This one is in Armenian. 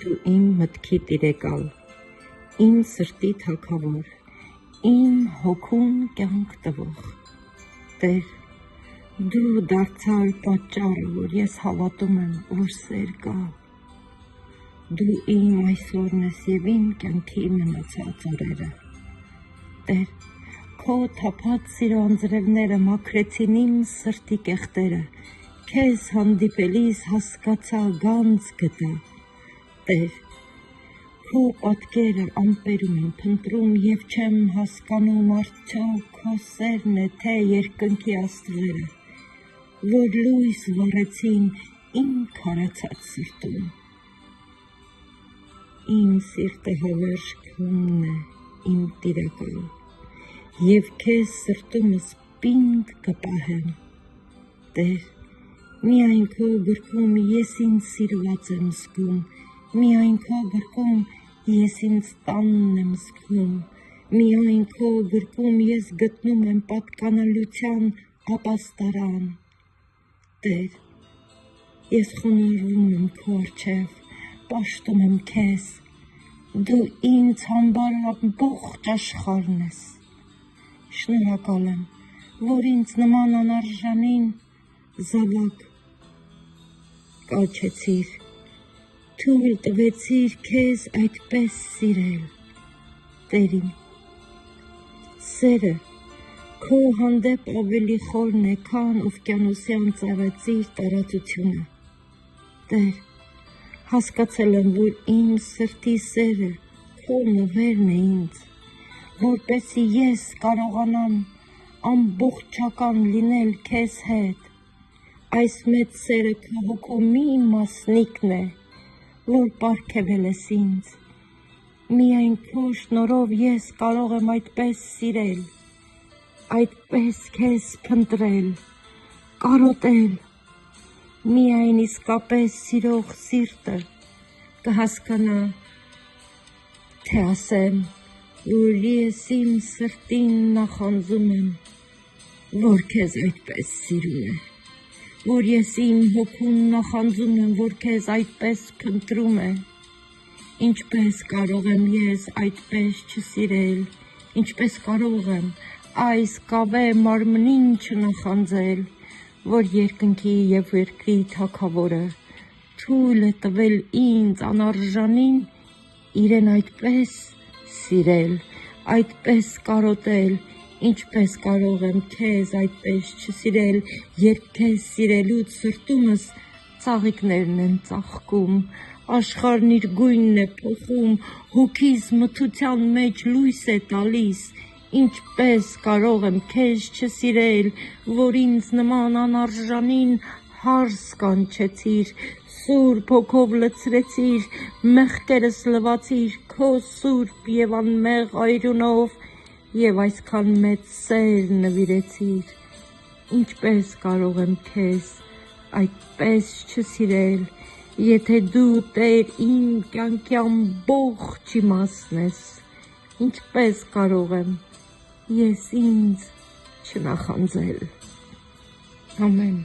Դու իմ մտքի տիրեկալ, իմ սրտի թագավոր, իմ հոգուն կյանք տվող, Տեր, դու դարձար պատճառը, որ ես հավատում եմ, որ սեր կա, դու իմ այսօրն ես և իմ կյանքի մնացած օրերը, Տեր, քո թափած սիրո անձրևները մաքրեցին իմ սրտի կեղտերը, քեզ հանդիպելիս հասկացա գանձ գտա, Տեր, քո պատկերը ամպերում եմ փնտրում և չեմ հասկանում արդյոք քո սերն է թե երկնքի աստղերը, որ լույս վառեցին իմ քարացած սրտում, իմ սիրտը հավերժ քոնն է իմ տիրակալ, և քեզ սրտումս պինդ կպահեմ, Տեր, միայն քո գրքում ես ինձ սիրված եմ զգում, միայն քո գրքում ես ինձ տանն եմ զգում, միայն քո գրքում ես գտնում եմ պատկանելության ապաստարան, Տեր, ես խոնարհվում եմ քո առջև, պաշտում եմ քեզ, դու ինձ համար ամբողջ աշխարհն ես, շնորհակալ եմ, որ ինձ նման անարժանին զավակ կանչեցիր, թույլ տվեցիր քեզ այդպես սիրել, Տեր իմ, սերը քո հանդեպ ավելի խորն է, քան օվկիանոսյան ծայրածիր տարածությունը, Տեր, հասկացել եմ, որ իմ սրտի սերը քո նվերն է ինձ, որպեսզի ես կարողանամ ամբողջական լինել քեզ հետ, այս մեծ սերը քո հոգու մի մասնիկն է, որ պարգևել ես ինձ, միայն քո շնորհով ես կարող եմ այդպես սիրել, այդպես քեզ փնտրել, կարոտել, միայն իսկապես սիրող սիրտը կհասկանա, թե ասեմ, որ ես իմ սրտին նախանձում եմ, որ քեզ այդպես սիրում է, որ ես իմ հոգուն նախանձում եմ, որ քեզ այդպես փնտրում է, ինչպես կարող եմ ես այդպես չսիրել, ինչպես կարող եմ այս կավե մարմնին չնախանձել, որ երկնքի և երկրի թագավորը թույլ է տվել ինձ անարժանին իրեն այդպես սիրել, այդպես կարոտել, ինչպես կարող եմ քեզ այդպես չսիրել, երբ քեզ սիրելուց սրտումս ծաղիկներն են ծաղկում, աշխարհն իր գույնն է փոխում, հոգիս մթության մեջ լույս է տալիս, ինչպես կարող եմ քեզ չսիրել, որ ինձ նման անարժանին հարս կանչեցիր, Սուրբ Հոգով լցրեցիր, մեղքերս լվացիր քո սուրբ և անմեղ արյունով և այսքան մեծ սեր նվիրեցիր, ինչպես կարող եմ քեզ այդպես չսիրել, եթե դու Տեր իմ կյանքի ամբողջ իմաստն ես, ինչպես կարող եմ ես ինձ չնախանձել, ամեն